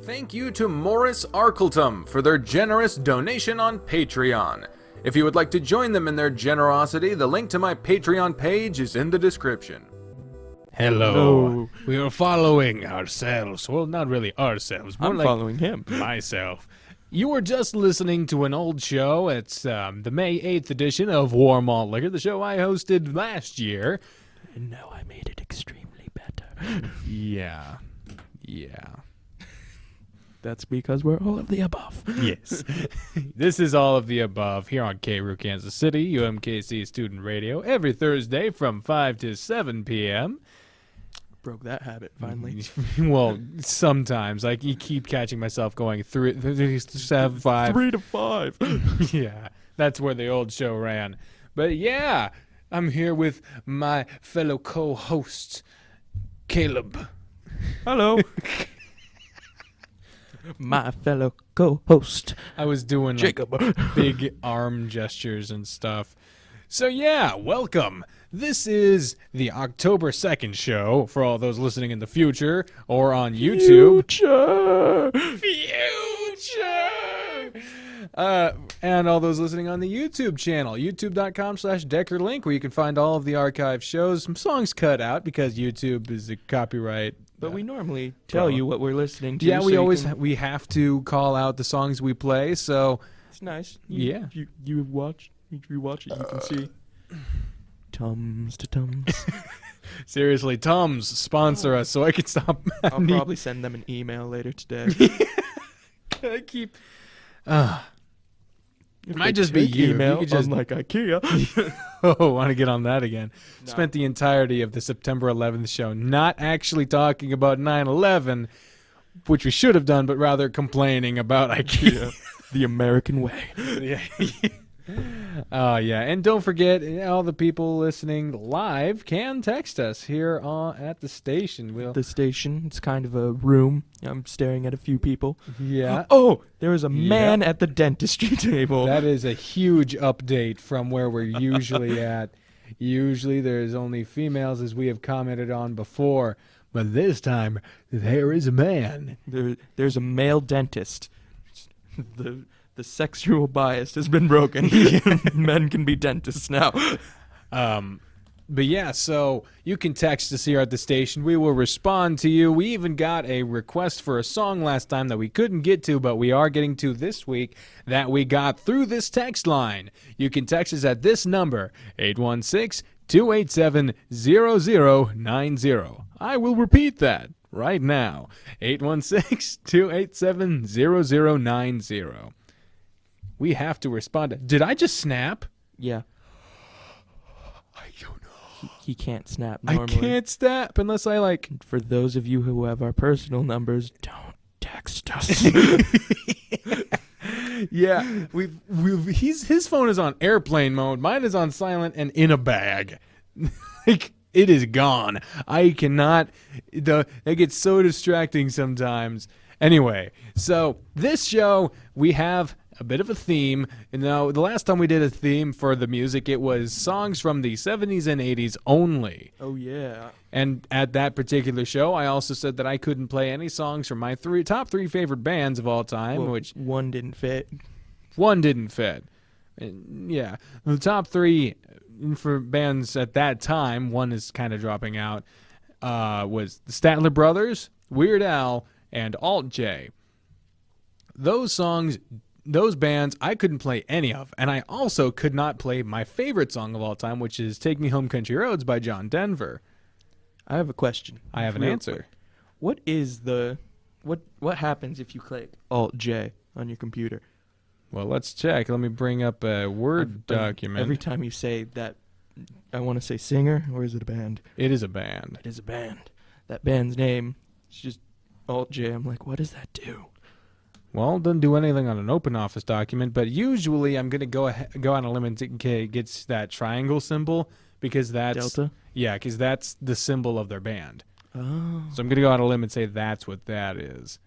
Thank you to Morris Arkletum for their generous donation on Patreon. If you would like to join them in their generosity, the link to my Patreon page is in the description. Hello. We are following ourselves. Well, not really ourselves. More I'm like following him. myself. You were just listening to an old show. It's the May 8th edition of War Malt Liquor, the show I hosted last year. And now I made it extremely better. Yeah. That's because we're all of the above. Yes. This is all of the above here on KRU Kansas City, UMKC Student Radio, every Thursday from 5 to 7 p.m. Broke that habit, finally. Well, sometimes. I keep catching myself going 3 7 5. 3 to 5. Yeah, that's where the old show ran. But yeah, I'm here with my fellow co-host, Caleb. Hello. My fellow co-host, I was doing Jacob. big arm gestures and stuff. So yeah, welcome. This is the October 2nd show for all those listening in the future or on YouTube. Future! And all those listening on the YouTube channel, youtube.com/DeckerLink, where you can find all of the archive shows. Some songs cut out because YouTube is a copyright. But we normally tell you what we're listening to. Yeah, so we you always can- we have to call out the songs we play, so It's nice. Yeah. You watch it, you can see. Tums to Tums. seriously, Tums, sponsor us so I can stop. I'll probably send them an email later today. I keep. It might just be you. Email, You could just- unlike IKEA. Oh, want to get on that again. No. Spent the entirety of the September 11th show not actually talking about 9/11, which we should have done, but rather complaining about IKEA. The American way. Yeah. Oh, yeah. And don't forget, all the people listening live can text us here at the station. The station, it's kind of a room. I'm staring at a few people. Yeah. Oh, there was a man at the dentistry table. That is a huge update from where we're usually at. Usually there's only females, as we have commented on before. But this time, there is a man. There's a male dentist. The sexual bias has been broken. Men can be dentists now. But yeah, so you can text us here at the station. We will respond to you. We even got a request for a song last time that we couldn't get to, but we are getting to this week that we got through this text line. You can text us at this number, 816-287-0090. I will repeat that right now, 816-287-0090. We have to respond. Did I just snap? Yeah, I don't know. he can't snap normally. I can't snap unless I like... For those of you who have our personal numbers, don't text us. Yeah, his phone is on airplane mode. Mine is on silent and in a bag. Like, it is gone. I cannot... It gets so distracting sometimes. Anyway, so this show, we have a bit of a theme. And now, the last time we did a theme for the music, it was songs from the 70s and 80s only. Oh, yeah. And at that particular show, I also said that I couldn't play any songs from my top three favorite bands of all time, Well, which one didn't fit. one didn't fit. And yeah, the top three for bands at that time, one is kind of dropping out, was the Statler Brothers, Weird Al, and Alt J. Those songs, those bands, I couldn't play any of. And I also could not play my favorite song of all time, which is Take Me Home Country Roads by John Denver. I have a question. I have an Real answer. quick. What is what happens if you click Alt J on your computer? Well, let's check. Let me bring up a Word document. Every time you say that, I want to say singer, or is it a band? It is a band. It is a band. That band's name is just Alt J. I'm like, what does that do? Well, it doesn't do anything on an open office document, but usually I'm going to go on a limb and gets that triangle symbol because that's... Delta? Yeah, because that's the symbol of their band. Oh. So I'm going to go on a limb and say that's what that is.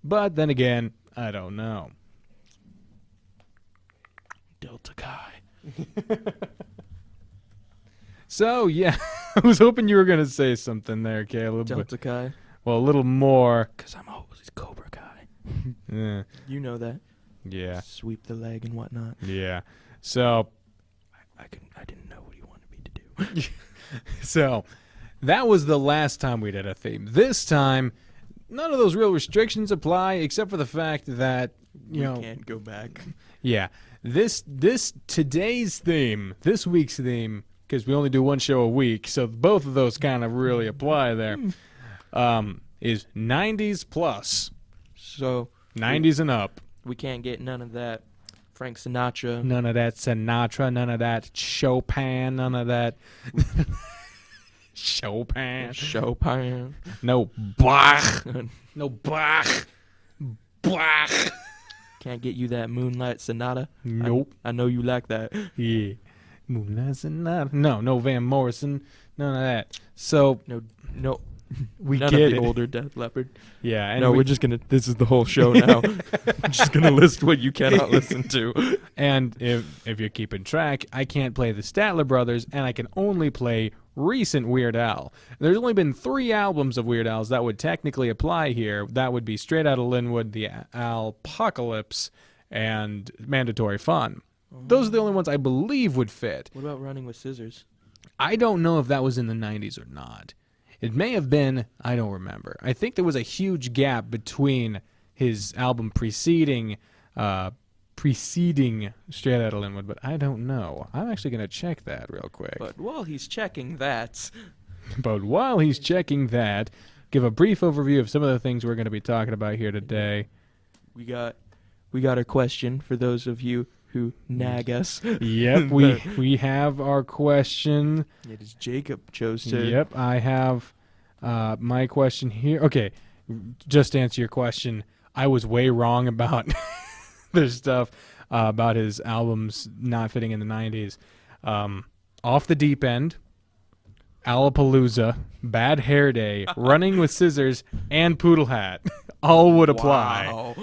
But then again, I don't know. Delta Chi. So, yeah, I was hoping you were going to say something there, Caleb. Delta Chi. Well, a little more. Because I'm always Cobra Kai. You know that. Yeah. Sweep the leg and whatnot. Yeah. So I didn't know what he wanted me to do. So that was the last time we did a theme. This time, none of those real restrictions apply, except for the fact that We can't go back. yeah, this today's theme, this week's theme, because we only do one show a week, so both of those kind of really apply there. Is 90s plus, So 90s and up. we can't get none of that Frank Sinatra. None of that Sinatra, none of that Chopin, none of that Chopin. Chopin. No Bach. No Bach. Bach. Can't get you that Moonlight Sonata. Nope. I know you like that. Yeah. Moonlight Sonata. No Van Morrison. None of that. So No. we None get of the it. older Def Leppard. Yeah. And No, we're just gonna. This is the whole show now. I'm just gonna list what you cannot listen to. And if you're keeping track, I can't play the Statler Brothers, and I can only play recent Weird Al. There's only been 3 albums of Weird Al's that would technically apply here. That would be Straight Outta Linwood, the Alpocalypse, and Mandatory Fun. Those are the only ones I believe would fit. What about Running with Scissors? I don't know if that was in the 90s or not. It may have been. I don't remember. I think there was a huge gap between his album preceding Straight Outta Linwood, but I don't know. I'm actually going to check that real quick. But while he's checking that, But while he's checking that, give a brief overview of some of the things we're going to be talking about here today. we got a question for those of you who nag us. Yep, we have our question. It is Jacob chose to. Yep, I have my question here. Okay, just to answer your question, I was way wrong about there's stuff about his albums not fitting in the 90s. Off the Deep End, Alapalooza, Bad Hair Day, Running with Scissors, and Poodle Hat all would apply.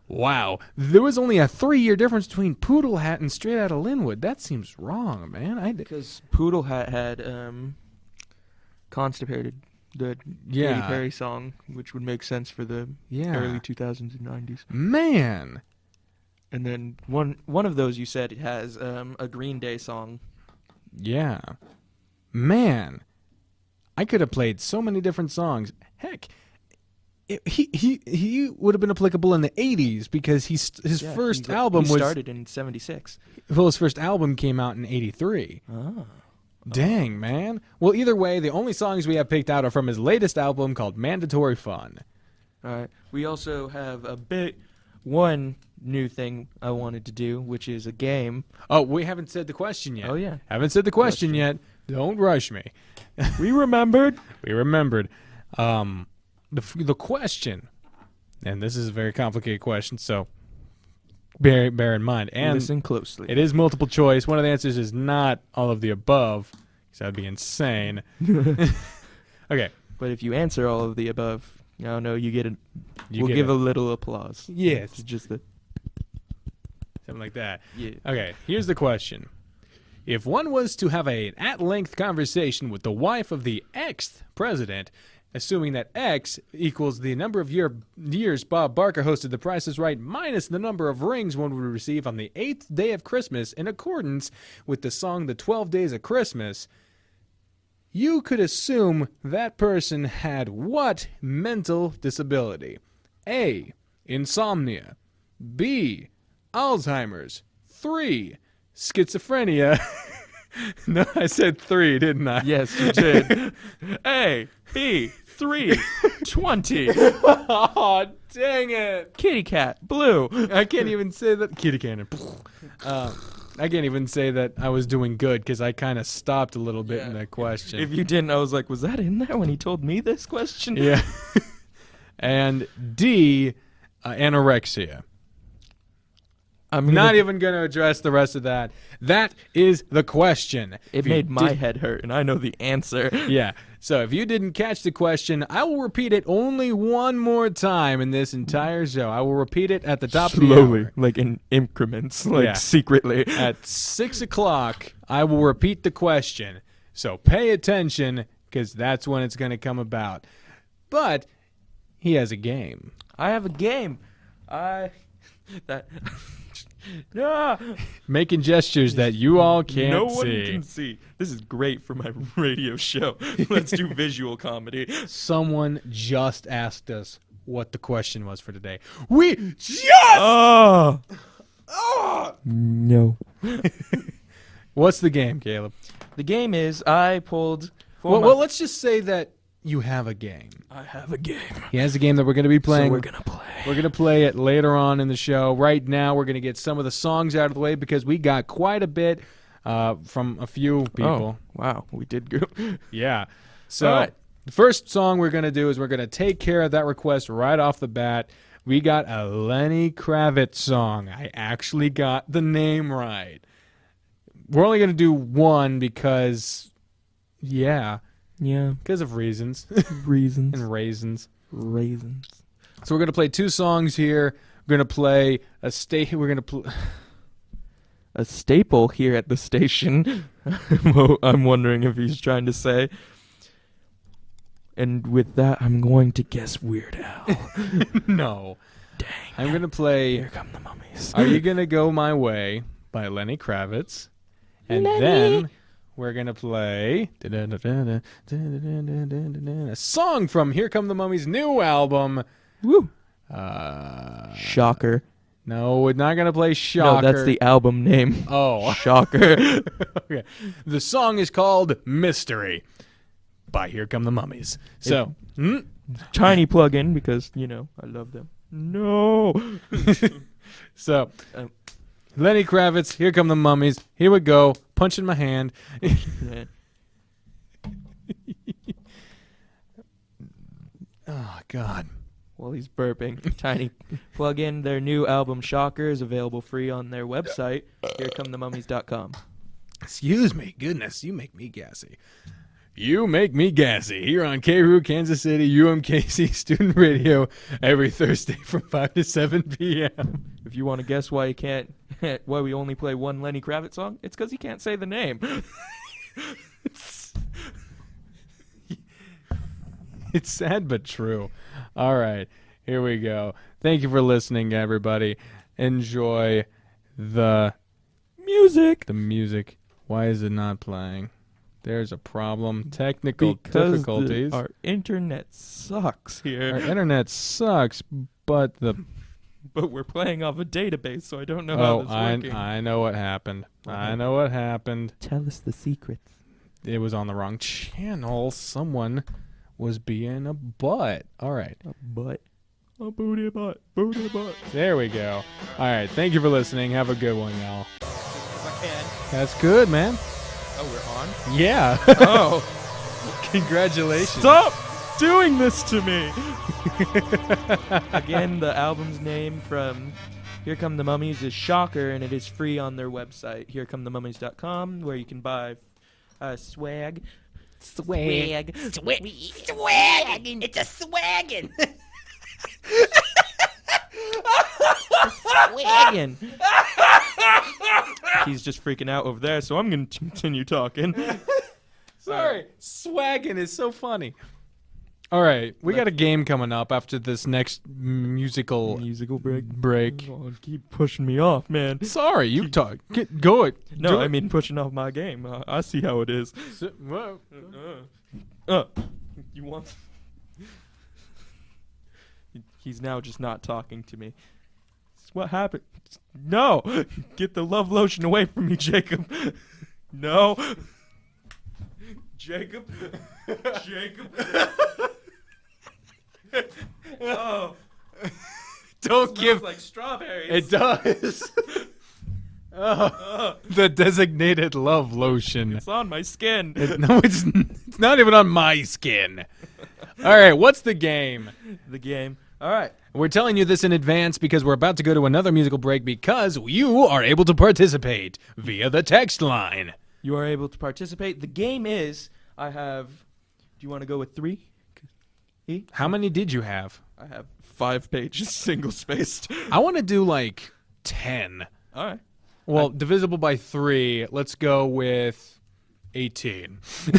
Wow. There was only a 3-year difference between Poodle Hat and Straight Outta Linwood. That seems wrong, man. Because Poodle Hat had Constipated, the Katy Perry song, which would make sense for the early 2000s and 90s. Man. And then one of those you said has a Green Day song. Yeah. Man. I could have played so many different songs. Heck, he would have been applicable in the 80s because his first album he was started in 76. Well, his first album came out in 83. Oh. Dang, man. Well, either way, the only songs we have picked out are from his latest album called Mandatory Fun. All right. We also have one new thing I wanted to do, which is a game. Oh, we haven't said the question yet. Oh, yeah. Haven't said the question yet. Don't rush me. We remembered. We remembered. The question, and this is a very complicated question, so bear in mind. And listen closely. It is multiple choice. One of the answers is not all of the above, because that'd be insane. Okay. But if you answer all of the above, I don't know, we'll get give a little applause. Yes. It's just the... Something like that. Yeah. Okay, here's the question. If one was to have an at-length conversation with the wife of the ex-president, assuming that X equals the number of years Bob Barker hosted The Price is Right minus the number of rings one would receive on the 8th day of Christmas in accordance with the song The 12 Days of Christmas, you could assume that person had what mental disability? A. Insomnia. B. Alzheimer's. 3. Schizophrenia. No, I said 3, didn't I? Yes, you did. A, B, 3, 20. Oh, dang it. Kitty cat, blue. I can't even say that. Kitty cannon. I can't even say that I was doing good because I kind of stopped a little bit in that question. If you didn't, I was like, was that in there when he told me this question? Yeah. And D, anorexia. I'm not even going to address the rest of that. That is the question. It made my head hurt, and I know the answer. Yeah. So if you didn't catch the question, I will repeat it only one more time in this entire show. I will repeat it at the top of the hour. Like in increments, secretly. At 6 o'clock, I will repeat the question. So pay attention, because that's when it's going to come about. But he has a game. I have a game. That. Ah! Making gestures that you all can't No see. one can see. This is great for my radio show. Let's do visual comedy. Someone just asked us what the question was for today. We just. Oh. No. What's the game, Caleb? The game is I pulled. Well, let's just say that you have a game. I have a game. He has a game that we're going to be playing. So we're gonna play. We're going to play it later on in the show. Right now, we're going to get some of the songs out of the way because we got quite a bit from a few people. Oh, wow, we did go. Yeah. So All right. the first song we're going to do is we're going to take care of that request right off the bat. We got a Lenny Kravitz song. I actually got the name right. We're only going to do one because, Yeah. because of reasons Reasons. and raisins. Raisins. So we're going to play two songs here. We're going to play we're going to A staple here at the station. Well, I'm wondering if he's trying to say. And with that, I'm going to guess Weird Al. No. Dang. I'm going to play Here Come the Mummies. Are You Gonna Go My Way by Lenny Kravitz. And Lenny. then we're going to play a song from Here Come the Mummies' new album. Woo. Uh, Shocker. No, we're not going to play Shocker. No, that's the album name. Oh. Shocker. Okay. The song is called Mystery by Here Come the Mummies. So, Tiny plug-in because, I love them. No. So, Lenny Kravitz, Here Come the Mummies. Here we go. Punch in my hand. Oh, God. While he's burping. Tiny plug in their new album Shocker is available free on their website, herecomethemummies.com. Excuse me. Goodness, you make me gassy. You make me gassy here on KRU Kansas City UMKC Student Radio every Thursday from 5 to 7 p.m. If you want to guess why why we only play one Lenny Kravitz song, it's because he can't say the name. It's sad but true. All right, here we go. Thank you for listening, everybody. Enjoy the music. Why is it not playing? There's a problem. Technical difficulties. Our internet sucks here. Our internet sucks, but But we're playing off a database, so I don't know how this is working. I know what happened. I know what happened. Tell us the secrets. It was on the wrong channel. Someone was being a butt. All right. A butt. A booty butt. Booty butt. There we go. All right. Thank you for listening. Have a good one, y'all. If I can. That's good, man. Oh, we're on? Yeah. Oh. Congratulations. Stop doing this to me. Again, the album's name from Here Come the Mummies is Shocker, and it is free on their website, herecomethemummies.com, where you can buy swag. Swag. It's a swaggin'. Swaggin'. He's just freaking out over there, so I'm going to continue talking. Sorry. Swaggin' is so funny. All right. We got a game coming up after this next musical break. Oh, keep pushing me off, man. Sorry, you talk. Go it. No, Do I it. mean pushing off my game. I see how it is. Whoa. You want? He's now just not talking to me. What happened? No! Get the love lotion away from me, Jacob. No. Jacob. Jacob. Oh. Don't Smells give. like strawberries. It does. The designated love lotion. It's on my skin. No, it's not even on my skin. All right, what's the game? The game. All right. We're telling you this in advance because we're about to go to another musical break because you are able to participate via the text line. You are able to participate. The game is, I have, do you want to go with 3? How many did you have? I have 5 pages, single-spaced. I want to do like 10. All right. Well, divisible by 3, let's go with 18.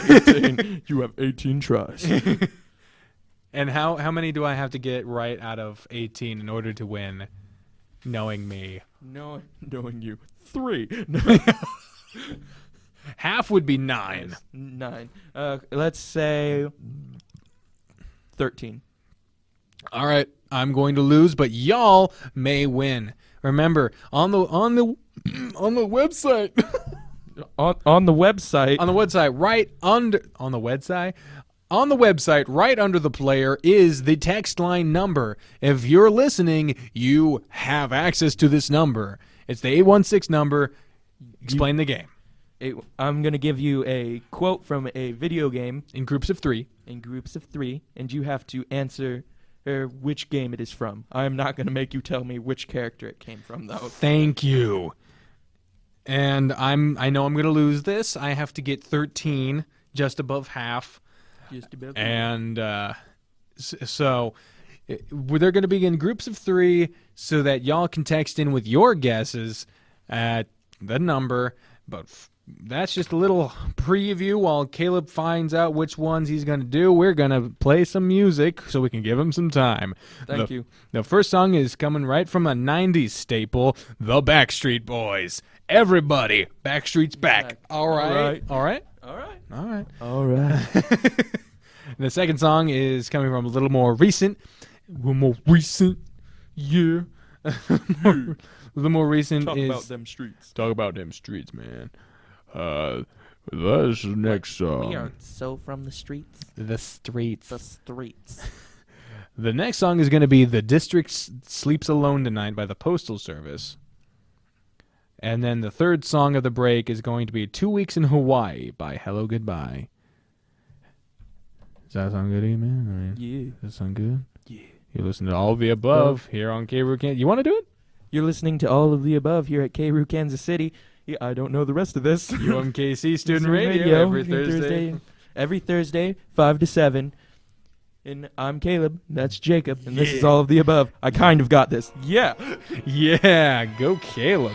18. You have 18 tries. And how many do I have to get right out of 18 in order to win, knowing me? Knowing you. 3. Half would be 9. 9. Let's say 13. All right, I'm going to lose, but y'all may win. Remember, on the website, On the website. on the website, right under on the website. On the website, right under the player, is the text line number. If you're listening, you have access to this number. It's the 816 number. Explain the game. I'm going to give you a quote from a video game In groups of 3. in groups of 3, and you have to answer which game it is from. I'm not going to make you tell me which character it came from, though. Thank you. And I know I'm going to lose this. I have to get 13, just above half. Just about. And so they're going to be in groups of 3 so that y'all can text in with your guesses at the number. But that's just a little preview while Caleb finds out which ones he's going to do. We're going to play some music so we can give him some time. Thank you. The first song is coming right from a 90s staple, The Backstreet Boys. Everybody, Backstreet's back. All right. All right. The second song is coming from a little more recent. Yeah. A little more recent Talk is... about them streets. Talk about them streets, man. That's the next song. We are so from the streets. The streets. The streets. The next song is going to be The District Sleeps Alone Tonight by the Postal Service. And then the third song of the break is going to be 2 Weeks in Hawaii by Hello Goodbye. Does that sound good to you, man? I mean, Yeah. does that sound good? Yeah. You listen to all of the above here on K-Root Kansas. You want to do it? You're listening to all of the above here at K-Root, Kansas City. Yeah, I don't know the rest of this. UMKC Student Radio every Thursday. Every Thursday, 5 to 7. And I'm Caleb. That's Jacob. And this is all of the above. I kind of got this. Yeah. Yeah, go Caleb.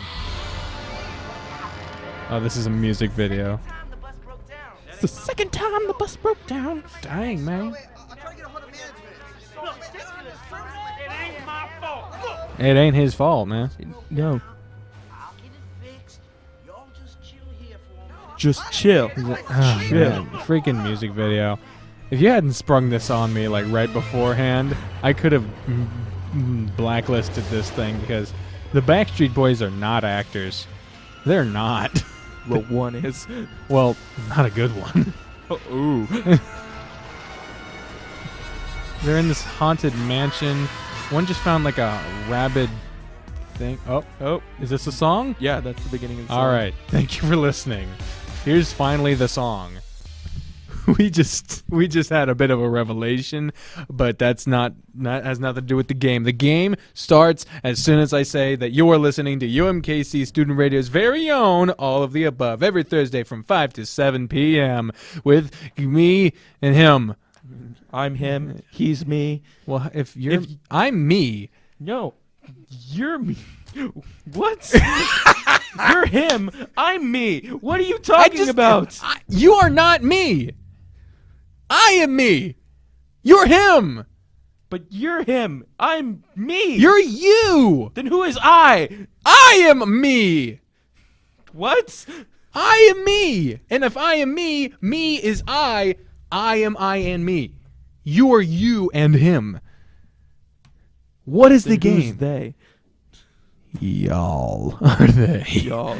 Oh, this is a music video. It's the second time the bus broke down. Dang, man. It ain't his fault, man. No. Just chill. Oh, man. Freaking music video. If you hadn't sprung this on me like right beforehand, I could have blacklisted this thing because the Backstreet Boys are not actors. They're not. Well, one is. Well, not a good one. Ooh. They're in this haunted mansion. One just found like a rabid thing. Oh, is this a song? Yeah, that's the beginning of the song. All right. Thank you for listening. Here's finally the song. We just had a bit of a revelation, but that's not has nothing to do with the game. The game starts as soon as I say that you are listening to UMKC Student Radio's very own All of the Above every Thursday from 5 to 7 p.m. with me and him. I'm him. He's me. Well, I'm me. No, you're me. What? You're him. I'm me. What are you talking about? You are not me. I am me. You're him. But you're him. I'm me. You're you. Then who is I? I am me. What? I am me. And if I am me, me is I am I and me. You are you and him. What is the Then who's game? they? Y'all are they. Y'all.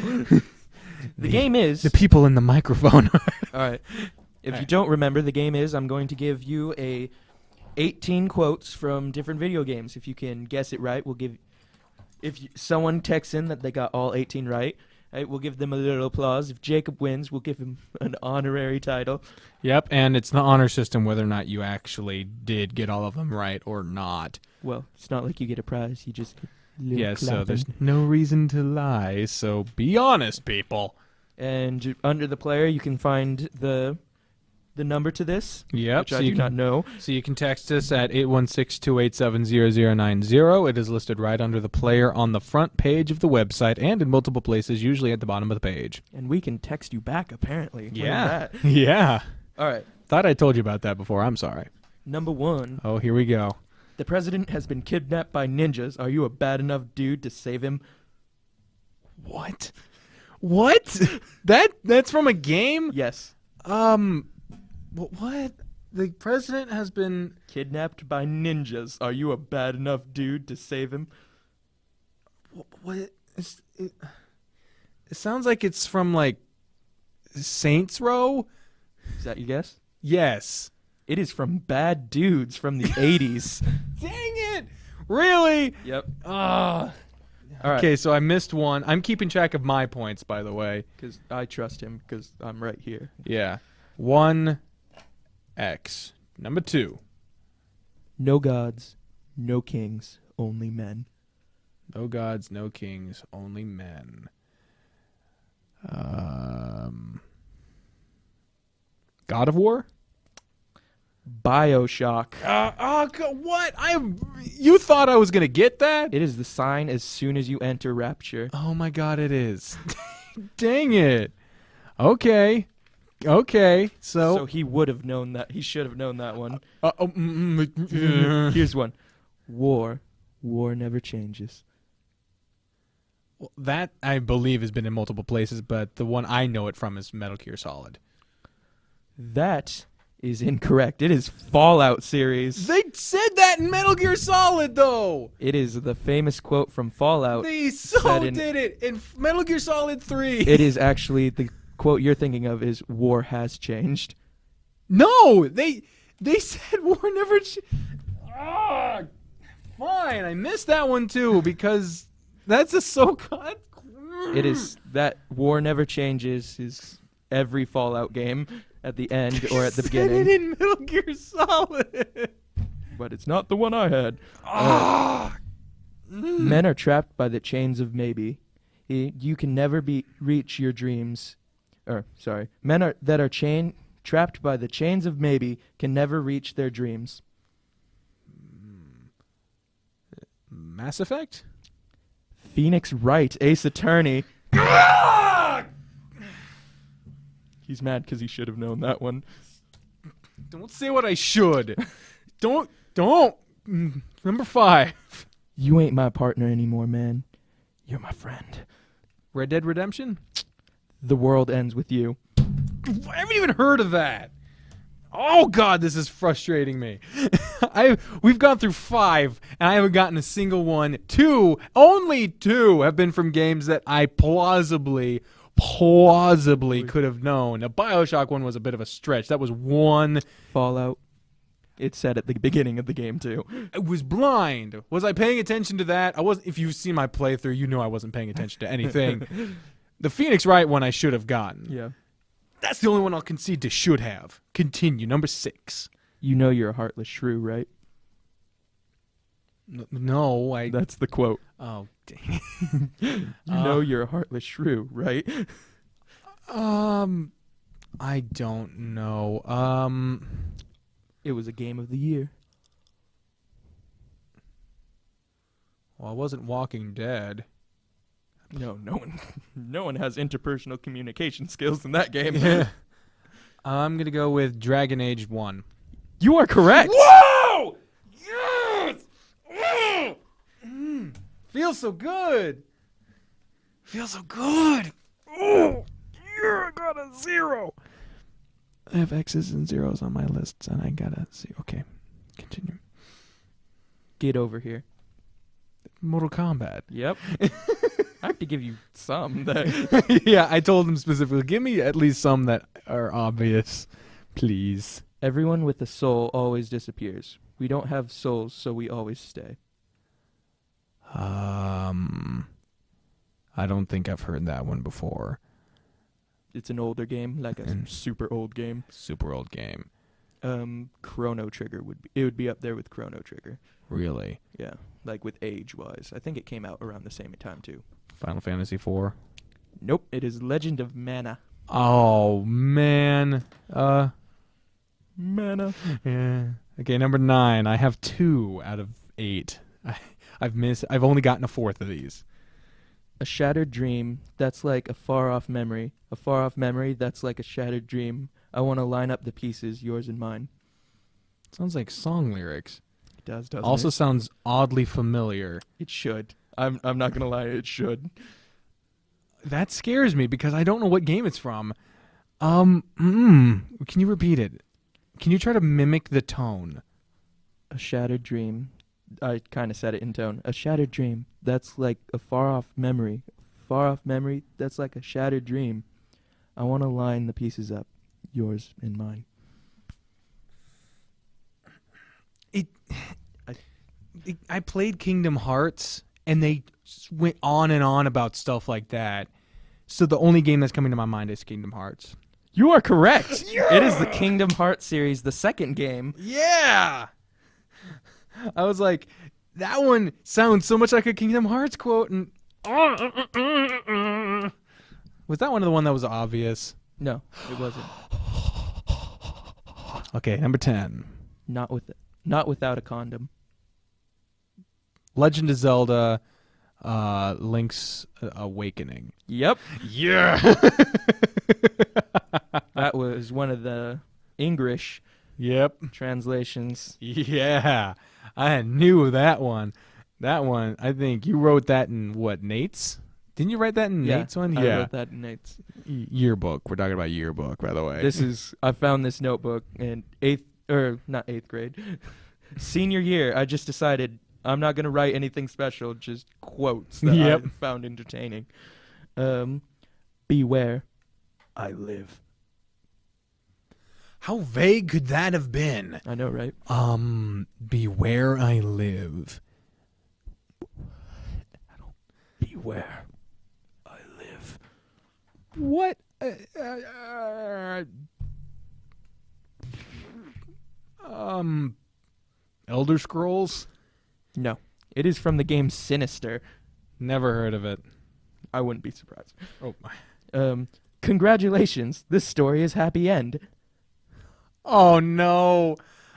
The game is... The people in the microphone. All right. If you don't remember, the game is I'm going to give you 18 quotes from different video games. If you can guess it right, we'll give... someone texts in that they got all 18 right, we'll give them a little applause. If Jacob wins, we'll give him an honorary title. Yep, and it's the honor system whether or not you actually did get all of them right or not. Well, it's not like you get a prize. You just get a little Yes, so clapping. there's no reason to lie, so be honest, people. And under the player, you can find the number to this, Yep, which I do not know. So you can text us at 816-287-0090. It is listed right under the player on the front page of the website and in multiple places, usually at the bottom of the page. And we can text you back, apparently. Look at Yeah. that. Yeah. All right. Thought I told you about that before. I'm sorry. Number 1. Oh, here we go. The president has been kidnapped by ninjas. Are you a bad enough dude to save him? What? What? That's from a game? Yes. What? The president has been... Kidnapped by ninjas. Are you a bad enough dude to save him? What? It sounds like it's from, like, Saints Row? Is that your guess? Yes. It is from Bad Dudes from the 80s. Dang it! Really? Yep. Ah. All right. Okay, so I missed one. I'm keeping track of my points, by the way. Because I trust him because I'm right here. Yeah. 1X. Number 2. No gods, no kings, only men. No gods, no kings, only men. God of War? BioShock. What? You thought I was gonna get that? It is the sign as soon as you enter Rapture. Oh my god, it is. Dang it. Okay. So he would have known that. He should have known that one. here's Here's one. War never changes. that I believe has been in multiple places, but the one I know it from is Metal Gear Solid. That is incorrect. It is Fallout series. They said that in Metal Gear Solid, though. It is the famous quote from Fallout. They so said in- did it in Metal Gear Solid 3. It is actually the quote you're thinking of is war has changed. No, they said war never. Fine, I missed that one too because that's a so. It is that war never changes is every Fallout game at the end or at the Said beginning. it in Metal Gear Solid. But it's not the one I had. Men are trapped by the chains of maybe. You can never reach your dreams. Men that are trapped by the chains of maybe can never reach their dreams. Mass Effect? Phoenix Wright, Ace Attorney. He's mad because he should have known that one. Don't say what I should. Don't. Number 5. You ain't my partner anymore, man. You're my friend. Red Dead Redemption? The world ends with you. I haven't even heard of that. Oh God, this is frustrating me. We've gone through 5, and I haven't gotten a single one. Only 2 have been from games that I plausibly could have known. A BioShock one was a bit of a stretch. That was one. Fallout. It said at the beginning of the game too. I was blind. Was I paying attention to that? I wasn't. If you've seen my playthrough, you know I wasn't paying attention to anything. The Phoenix Wright one I should have gotten. Yeah. That's the only one I'll concede to should have. Continue. Number 6. You know you're a heartless shrew, right? No, That's the quote. Oh, dang. You know you're a heartless shrew, right? I don't know. It was a game of the year. Well, I wasn't Walking Dead. No one has interpersonal communication skills in that game. Yeah. I'm gonna go with Dragon Age 1. You are correct. Whoa! Yes! Feels so good. Feels so good. Oh, yeah, I got a 0. I have X's and zeros on my lists, and I got a 0. Okay, continue. Get over here. Mortal Kombat. Yep. I have to give you some. Yeah, I told him specifically, give me at least some that are obvious, please. Everyone with a soul always disappears. We don't have souls, so we always stay. I don't think I've heard that one before. It's an older game, like a super old game. Super old game. Chrono Trigger would be up there with Chrono Trigger. Really? Yeah, like with age-wise. I think it came out around the same time, too. Final Fantasy IV? Nope, it is Legend of Mana. Oh, man. Mana. Yeah. Okay, number 9. I have 2 out of 8. I've only gotten a 4th of these. A shattered dream, that's like a far-off memory. A far-off memory, that's like a shattered dream. I want to line up the pieces, yours and mine. Sounds like song lyrics. It does, doesn't Also it? sounds oddly familiar. It should. I'm not gonna lie, it should. That scares me because I don't know what game it's from. Can you repeat it? Can you try to mimic the tone? A shattered dream. I kind of said it in tone. A shattered dream. That's like a far-off memory. Far-off memory. That's like a shattered dream. I want to line the pieces up. Yours and mine. I played Kingdom Hearts, and they went on and on about stuff like that. So the only game that's coming to my mind is Kingdom Hearts. You are correct. Yeah! It is the Kingdom Hearts series, the second game. Yeah! I was like, that one sounds so much like a Kingdom Hearts quote. And was that one of the one that was obvious? No, it wasn't. Okay, number 10. Not without a condom. Legend of Zelda, Link's Awakening. Yep. Yeah! That was one of the English Yep. translations. Yeah. I knew that one. That one, I think you wrote that in what, Nate's? Didn't you write that in Nate's one? I wrote that in Nate's. Yearbook. We're talking about yearbook, by the way. I found this notebook in not eighth grade. Senior year, I just decided I'm not going to write anything special, just quotes that I found entertaining. Beware, I live. How vague could that have been? I know, right? Beware I live. Beware, I live. What? Elder Scrolls? No, it is from the game Sinister. Never heard of it. I wouldn't be surprised. Oh my. Congratulations, this story is happy end. Oh no.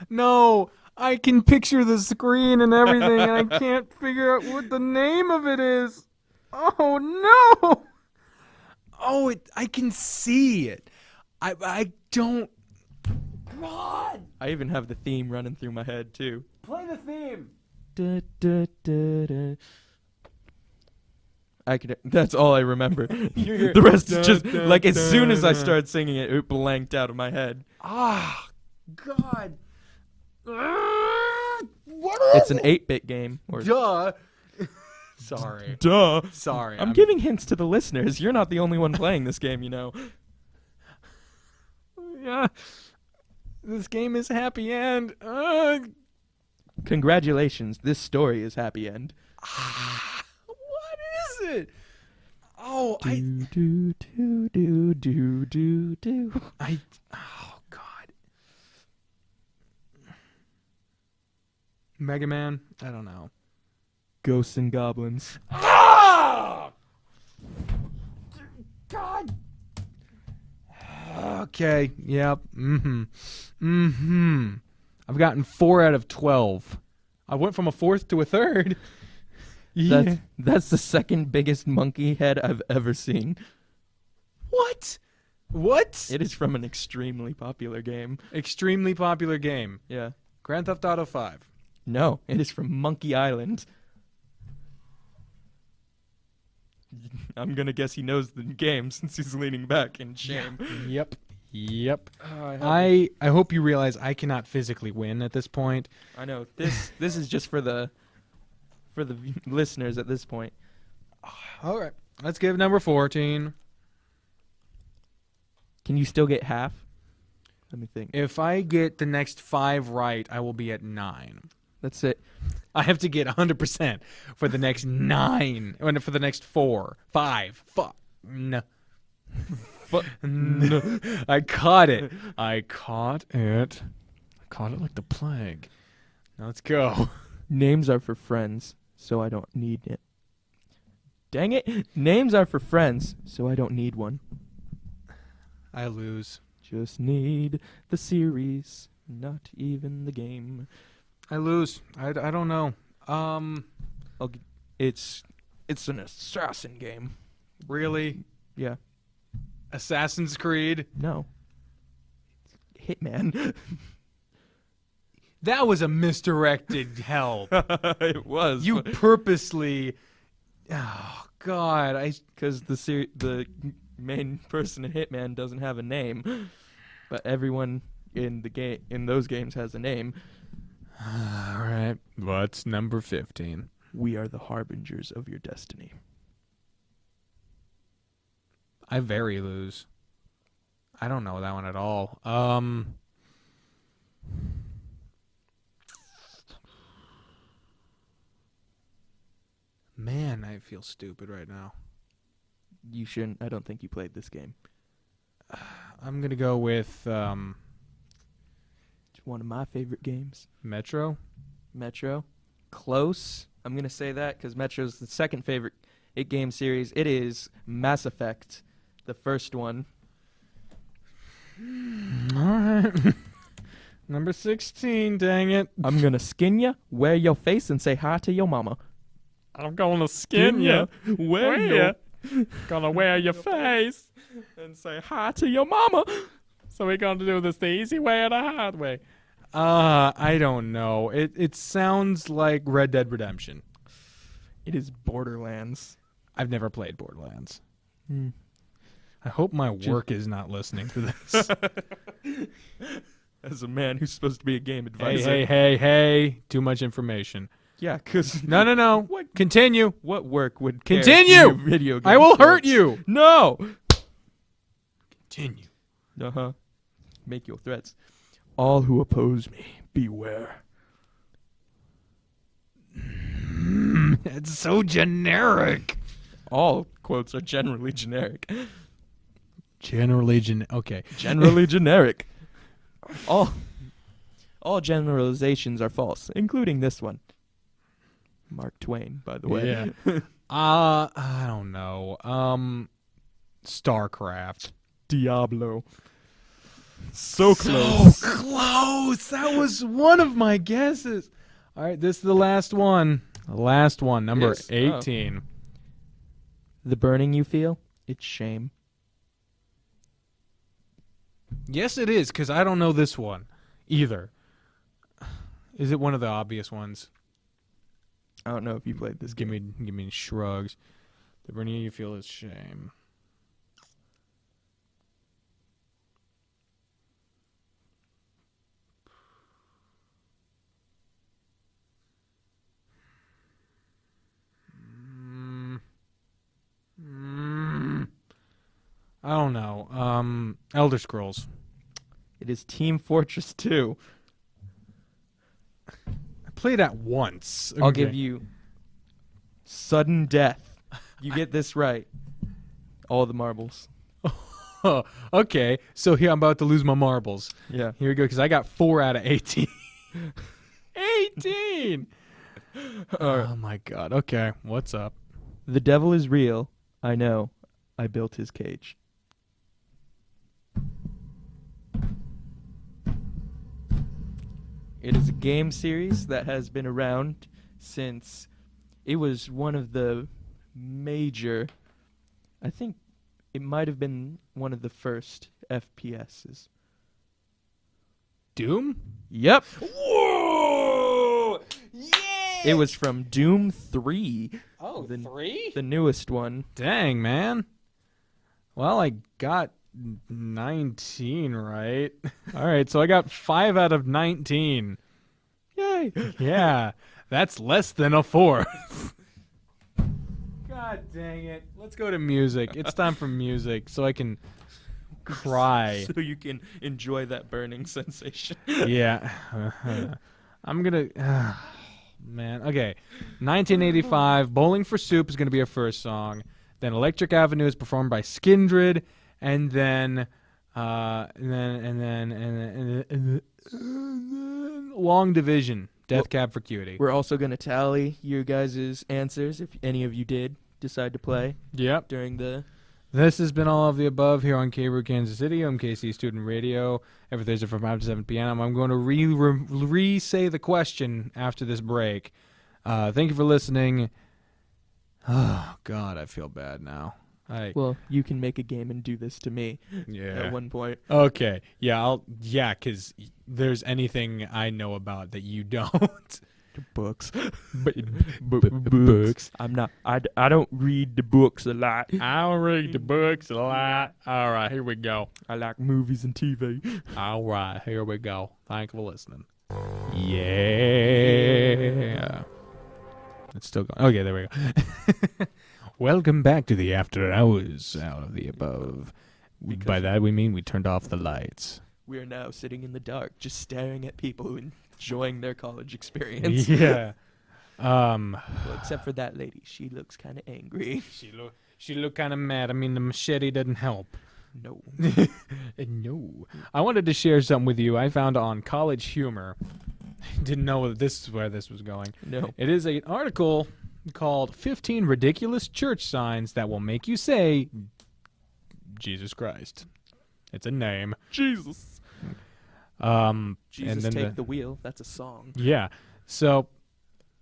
No. I can picture the screen and everything and I can't figure out what the name of it is. Oh no. Oh, I can see it. I don't. God. I even have the theme running through my head too. Play the theme. Da, da, da, da. That's all I remember. The rest is just like as soon as I started singing it, it blanked out of my head. Ah, God. It's an 8-bit game. Duh. Sorry. Duh. Sorry. I'm giving hints to the listeners. You're not the only one playing this game, you know. Yeah. This game is happy end. Congratulations. This story is happy end. What is it? Oh, do. Oh, God. Mega Man? I don't know. Ghosts and Goblins. Ah! God. Okay. Yep. I've gotten 4 out of 12. I went from a 4th to a 3rd. Yeah. That's the second biggest monkey head I've ever seen. What? What? It is from an extremely popular game. Extremely popular game. Yeah. Grand Theft Auto 5. No, it is from Monkey Island. I'm gonna guess he knows the game since he's leaning back in shame. Yep. I hope you realize I cannot physically win at this point. I know. This is just for the listeners at this point. All right. Let's give number 14. Can you still get half? Let me think. If I get the next 5 right, I will be at 9. That's it. I have to get 100% for the next 9. And for the next 4. 5. Fuck. No. No. I caught it. I caught it like the plague. Now let's go. Names are for friends, so I don't need it. Dang it. Names are for friends, so I don't need one. I lose. Just need the series, not even the game. I lose. I don't know. It's an assassin game. Really? Yeah. Assassin's Creed? No. Hitman. That was a misdirected help. It was. You purposely. Oh God! Because the main person in Hitman doesn't have a name, but everyone in those games has a name. All right. What's number 15? We are the harbingers of your destiny. I very lose. I don't know that one at all. Man, I feel stupid right now. You shouldn't. I don't think you played this game. I'm gonna go with It's one of my favorite games. Metro. Metro. Close. I'm going to say that because Metro's the second favorite game series. It is Mass Effect, the first one. All right. Number 16, dang it. I'm going to skin ya, wear your face, and say hi to your mama. I'm gonna skin you. Wear your... Gonna wear your face. and say hi to your mama. So we're gonna do this the easy way or the hard way? I don't know. It sounds like Red Dead Redemption. It is Borderlands. I've never played Borderlands. I hope my work is not listening to this. As a man who's supposed to be a game advisor. Hey. Too much information. Yeah, because... No. What? Continue. What work would Continue! care if your video game I will hurt starts? you. No! Continue. Uh-huh. Make your threats. All who oppose me, beware. It's so generic. All quotes are generally generic. Okay. Generally generic. All generalizations are false, including this one. Mark Twain, by the way. Yeah. I don't know. StarCraft. Diablo. So close. So close. That was one of my guesses. All right, this is the last one. Number Yes. 18. The burning you feel, it's shame. Yes, it is, because I don't know this one either. Is it one of the obvious ones? I don't know if you played this Give game. me shrugs. The burning you feel is shame. I don't know. Elder Scrolls. It is Team Fortress 2. I played that once. I'll Okay. give you sudden death. You get this right. All the marbles. Oh, okay, so here I'm about to lose my marbles. Yeah. Here we go, because I got 4 out of 18. 18! Oh, my God. Okay, what's up? The devil is real. I know. I built his cage. It is a game series that has been around since it was one of the major, I think it might have been one of the first FPSs. Doom? Yep. Whoa! Yeah! It was from Doom 3. Oh, the 3? The newest one. Dang, man. Well, I got 19 right. All right, so I got 5 out of 19. Yay. Yeah, that's less than a 4. God dang it. Let's go to music. It's time for music so I can cry. So you can enjoy that burning sensation. Yeah. I'm going to... man. Okay. 1985, Bowling for Soup is going to be our first song. Then Electric Avenue is performed by Skindred. And then Long Division, Death Cab for Cutie. We're also going to tally you guys' answers if any of you did decide to play Yep. during the... This has been all of the above here on KROO Kansas City, MKC Student Radio, every Thursday from 5 to 7 p.m. I'm going to re-say the question after this break. Thank you for listening. Oh, God, I feel bad now. Well, you can make a game and do this to me Yeah. at one point. Okay. Yeah. Because there's anything I know about that you don't. Books. Books. I'm not. I don't read the books a lot. I'll read the books a lot. All right, here we go. I like movies and TV. All right, here we go. Thank you for listening. Yeah. It's still going. Okay, there we go. Welcome back to the After Hours out of the above. By that we mean we turned off the lights. We are now sitting in the dark, just staring at people enjoying their college experience. Yeah. Well, except for that lady. She looks kind of angry. She looked kind of mad. I mean, the machete didn't help. No. No. I wanted to share something with you I found on College Humor. Didn't know this is where this was going. No. It is an article called 15 Ridiculous Church Signs That Will Make You Say Jesus Christ. It's a name. Jesus. Jesus and then Take the Wheel. That's a song. Yeah. So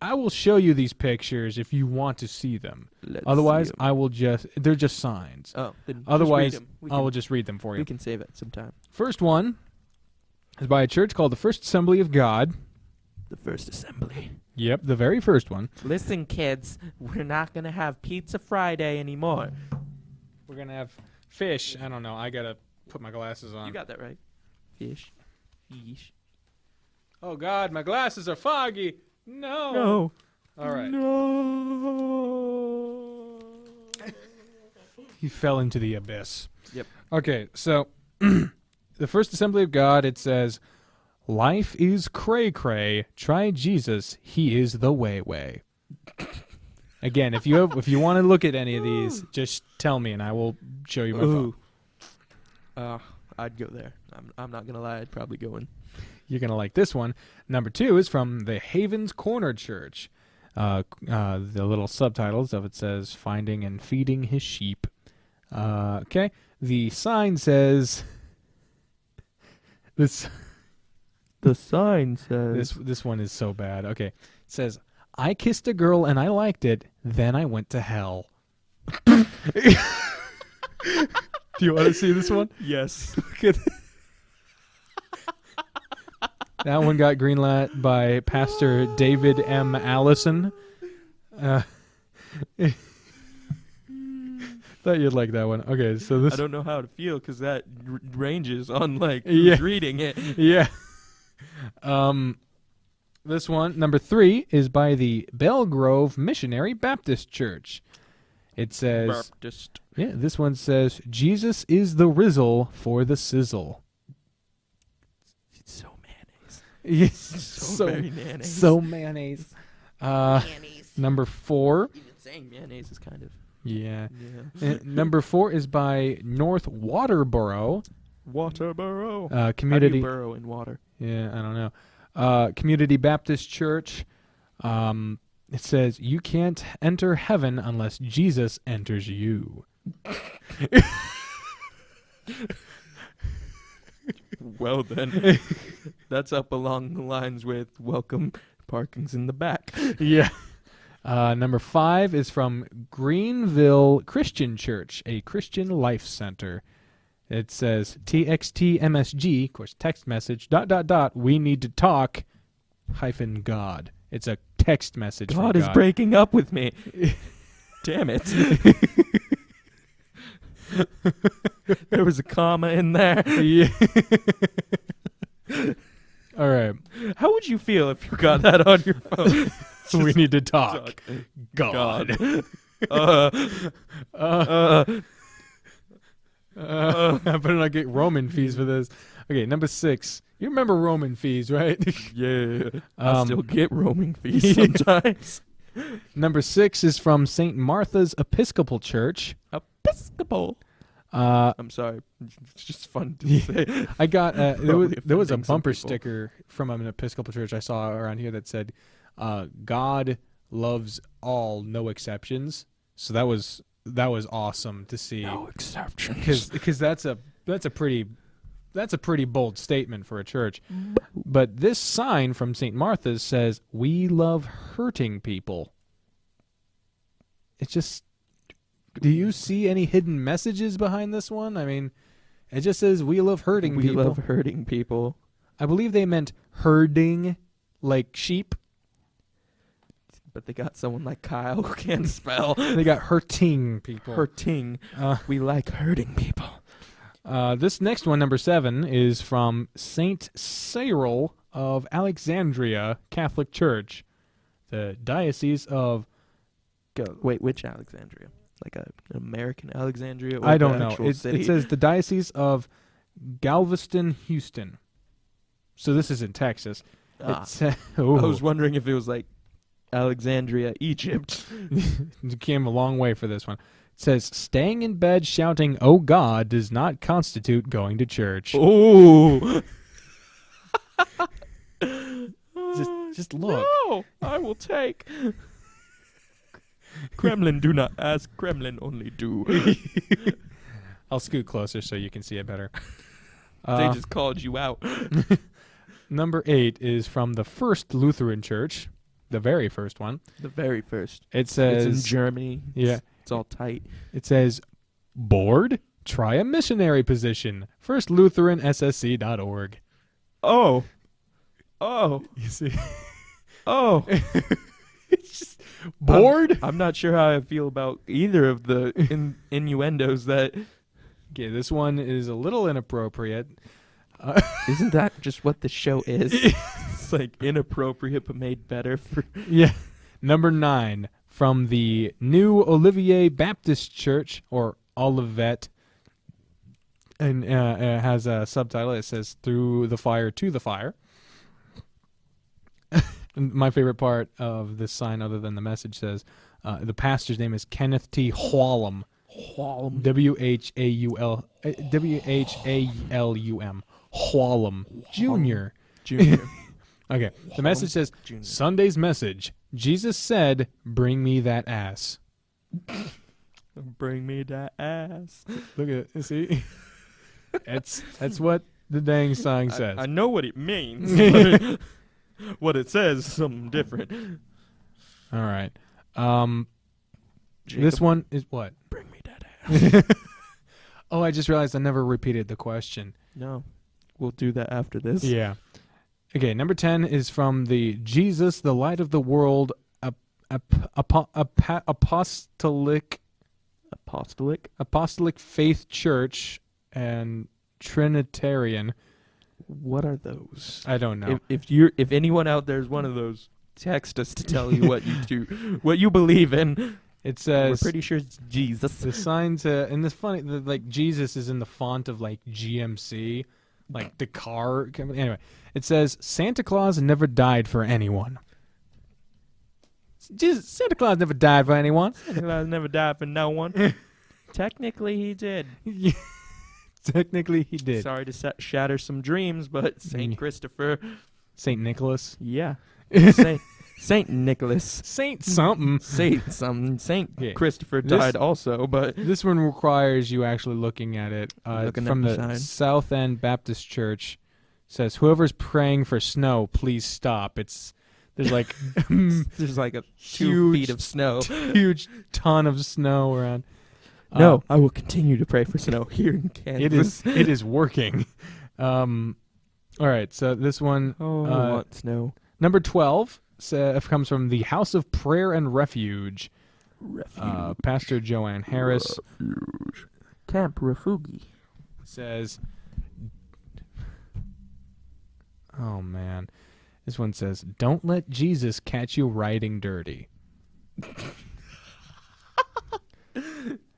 I will show you these pictures if you want to see them. Let's Otherwise, see 'em. I will they're just signs. Oh, then Otherwise, just read 'em. I will just read them for We you. can save it sometime. First one is by a church called the First Assembly of God. The First Assembly. Yep, the very first one. Listen, kids, we're not going to have Pizza Friday anymore. We're going to have fish. I don't know. I got to put my glasses on. You got that right. Fish. Yeesh. Oh, God, my glasses are foggy. No. All right. No. He fell into the abyss. Yep. Okay, so the First Assembly of God, it says, life is cray-cray. Try Jesus. He is the way. Again, if you want to look at any of these, just tell me and I will show you my phone. I'd go there. I'm not gonna lie. I'd probably go in. You're going to like this one. Number 2 is from the Havens Corner Church. The little subtitles of it says, Finding and Feeding His Sheep. Okay. The sign says... The sign says... This one is so bad. Okay. It says, I kissed a girl and I liked it. Then I went to hell. Do you want to see this one? Yes. That one got greenlit by Pastor David M. Allison. Thought you'd like that one. Okay, so this... I don't know how to feel because that ranges on Yeah. who's reading it. Yeah. This one, number 3, is by the Bell Grove Missionary Baptist Church. It says... Baptist. Yeah, this one says, Jesus is the rizzle for the sizzle. It's so mayonnaise. Yes, So very mayonnaise. So mayonnaise. Mayonnaise. Number 4. Even saying mayonnaise is kind of... Yeah. Yeah. Number 4 is by North Waterboro. Waterboro. Community. How do you burrow in water? Yeah, I don't know. Community Baptist Church. It says, you can't enter heaven unless Jesus enters you. Well then, that's up along the lines with welcome, parking's in the back. Yeah. Number 5 is from Greenville Christian Church, a Christian life center. It says, TXT-MSG, of course, text message, ... we need to talk, -God. It's a text message from God is breaking up with me. Damn it. There was a comma in there. Yeah. All right. How would you feel if you got that on your phone? We need to talk. God. I better not get Roman fees for this. Okay, number 6. You remember Roman fees, right? Yeah. I still get roaming fees Yeah. sometimes. Number 6 is from St. Martha's Episcopal Church. Episcopal. Uh, I'm sorry. It's just fun to say. I got there Probably was a offending some bumper people. sticker from an Episcopal church I saw around here that said, "God loves all, no exceptions." So that was awesome to see. No exceptions. Because that's a pretty bold statement for a church. But this sign from St. Martha's says, "We love hurting people." It's just Do you see any hidden messages behind this one? I mean, it just says, we love hurting people. We love hurting people. I believe they meant herding, like sheep. But they got someone like Kyle who can't spell. They got hurting people. Hurting. We like hurting people. This next one, number 7, is from Saint Cyril of Alexandria Catholic Church, the Diocese of... Wait, which Alexandria? Like an American Alexandria? Or I don't the know. actual It city? says the Diocese of Galveston, Houston. So this is in Texas. I I was wondering if it was like Alexandria, Egypt. You came a long way for this one. It says, staying in bed shouting, "Oh God," does not constitute going to church. Oh. Just look. No, I will take. Kremlin do not ask, Kremlin only do. I'll scoot closer so you can see it better. They just called you out. Number 8 is from the First Lutheran Church, the very first one. The very first. It says... It's in Germany. Yeah. It's all tight. It says, bored? Try a missionary position. FirstLutheranSSC.org. Oh. You see? Oh. It's just bored? I'm not sure how I feel about either of the innuendos that... Okay, this one is a little inappropriate. Isn't that just what the show is? It's like inappropriate but made better for... Yeah. Number 9, from the New Olivier Baptist Church, or Olivet, and it has a subtitle. It says, "Through the Fire to the Fire." And my favorite part of this sign, other than the message, says, the pastor's name is Kenneth T. Whalum. Whalum. Whalum. Whalum. Jr. Junior. Okay. The message says, Junior. Sunday's message. Jesus said, "Bring me that ass." Bring me that ass. Look at it. See? That's what the dang song says. I know what it means. But what it says is something different. All right. Jacob, This one is what? bring me that ass. Oh, I just realized I never repeated the question. No. We'll do that after this. Yeah. Okay, number 10 is from the Jesus, the Light of the World Apostolic Faith Church and Trinitarian. What are those? I don't know. If anyone out there is one of those, text us to tell you what you do, what you believe in. It says We're pretty sure it's Jesus. the signs, and this funny, like Jesus is in the font of like GMC, like the car company. Anyway, it says Santa Claus never died for anyone. Jesus, Santa Claus never died for anyone. Santa Claus never died for no one. Technically, he did. Yeah, technically, he did. Sorry to shatter some dreams, but Saint Christopher. Saint Nicholas. Yeah. Saint Nicholas. Saint something. Saint Yeah. Christopher This- died also, but This one requires you actually looking at it. Looking from at the the sign. South End Baptist Church. Says, "Whoever's praying for snow, please stop." There's like there's like a 2 Huge feet of snow. huge ton of snow around. No, I will continue to pray for snow here in Kansas. It is working. All right, so this one, Oh, I want snow. number 12, comes from the House of Prayer and Refuge. Pastor Joanne Harris Camp Refugi. says, oh man, this one says, "Don't let Jesus catch you riding dirty."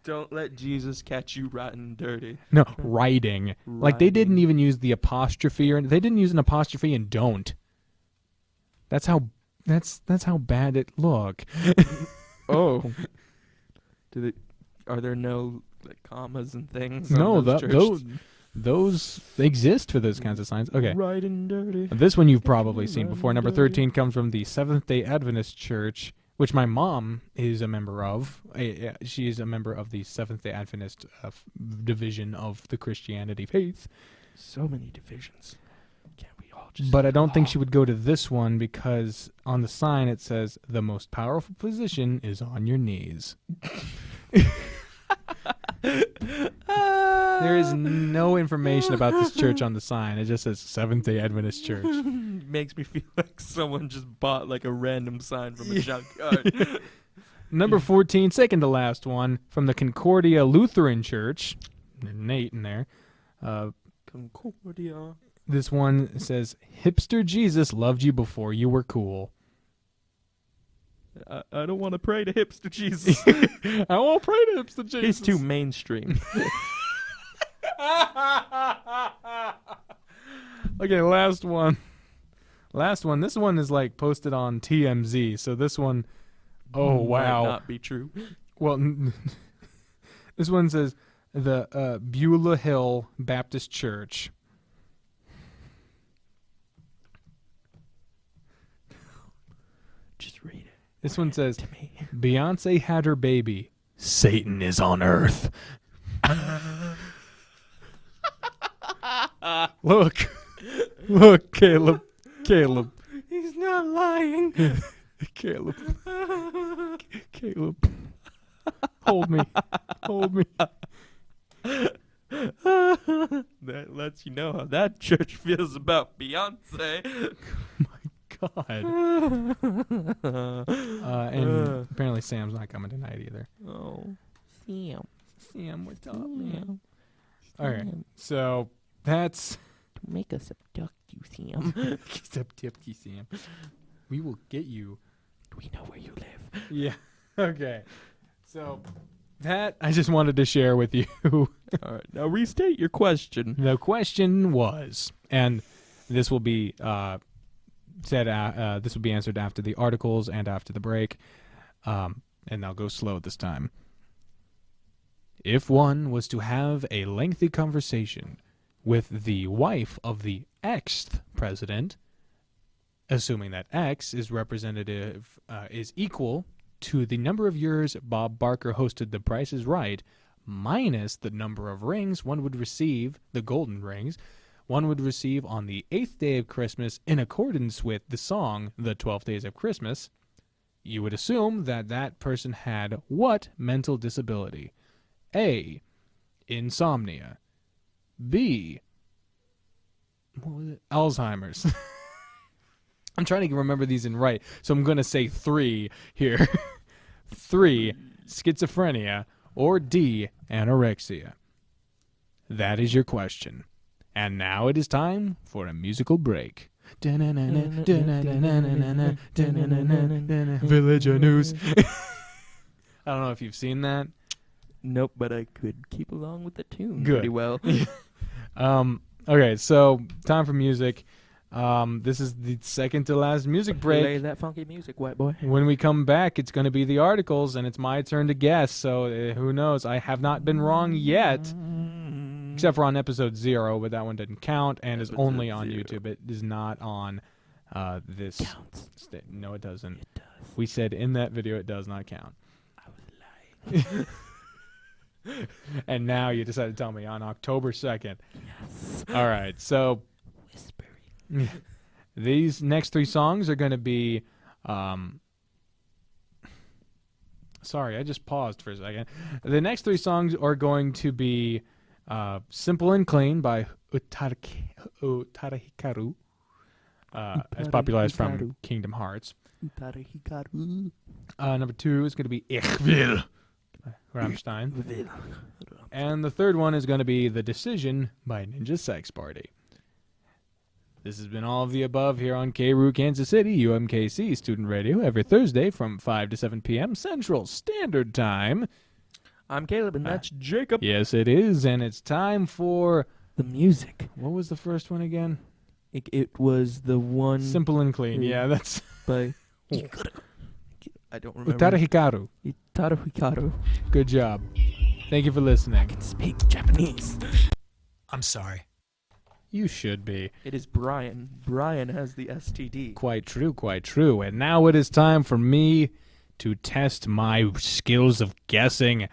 Don't let Jesus catch you rotten dirty. No, riding. Like they didn't even use the apostrophe, or they didn't use an apostrophe in "don't." That's how bad it look. Oh. Are there no like commas and things? No, on those church- those exist for those kinds of signs. Okay. Riding dirty. This one you've probably seen before. Number 13 comes from the Seventh-day Adventist Church, which my mom is a member of. She is a member of the Seventh-day Adventist division of the Christianity faith. So many divisions. Can't we all just... But I don't think she would go to this one because on the sign it says, "The most powerful position is on your knees." There is no information about this church on the sign. It just says Seventh-day Adventist Church. Makes me feel like someone just bought like a random sign from a junkyard. Number 14, second to last one, from the Concordia Lutheran Church. Nate in there. Concordia. This one says, Hipster Jesus loved you before you were cool. I don't want to pray to hipster Jesus. I won't pray to Hipster Jesus. He's too mainstream. Okay, last one. This one is like posted on TMZ. So this one, oh wow, Might not be true. Well, this one says the Beulah Hill Baptist Church. Just read it. This one says To me. Beyonce had her baby. Satan is on earth. Look, Caleb. He's not lying. Caleb. Hold me. That lets you know how that church feels about Beyonce. God. And apparently Sam's not coming tonight either. Oh. Sam, what's up, man? All right, so that's... Make us abduct you, Sam. Sam. We will get you. We know where you live. Yeah. Okay. So that I just wanted to share with you. All right. Now restate your question. The question was, and this will be this will be answered after the articles and after the break, and I'll go slow this time. If one was to have a lengthy conversation with the wife of the Xth president, assuming that X is is equal to the number of years Bob Barker hosted The Price is Right, minus the number of rings one would receive, the golden rings, one would receive on the 8th day of Christmas in accordance with the song The 12 Days of Christmas, you would assume that that person had what mental disability? A. Insomnia. B. What was it? Alzheimer's. I'm trying to remember these in right, so I'm going to say 3 here. 3. Schizophrenia. Or D. Anorexia. That is your question. And now it is time for a musical break. Villager news. I don't know if you've seen that. Nope, but I could keep along with the tune Good. pretty well. Okay, so time for music. This is the second to last music break. Play that funky music, white boy. When we come back, it's going to be the articles, and it's my turn to guess. So who knows? I have not been wrong yet, except for on episode 0, but that one didn't count and is only on 0. YouTube. It is not on this. Counts. No, it doesn't. It does. We said in that video it does not count. I was lying. And now you decided to tell me on October 2nd. Yes. All right, so Whispering. these next 3 songs are going to be... sorry, I just paused for a second. The next 3 songs are going to be Simple and Clean by Utada Hikaru, as popularized from Kingdom Hearts. Number 2 is going to be Ich Will by Rammstein. And the third one is going to be The Decision by Ninja Sex Party. This has been all of the above here on KROO Kansas City, UMKC Student Radio, every Thursday from 5 to 7 p.m. Central Standard Time. I'm Caleb, and that's Jacob. Yes, it is, and it's time for... The music. What was the first one again? It was the one Simple and Clean. Yeah, that's... by... I don't remember. Utada Hikaru. Utada Hikaru. Good job. Thank you for listening. Speak Japanese. I'm sorry. You should be. It is Brian. Brian has the STD. Quite true, quite true. And now it is time for me to test my skills of guessing.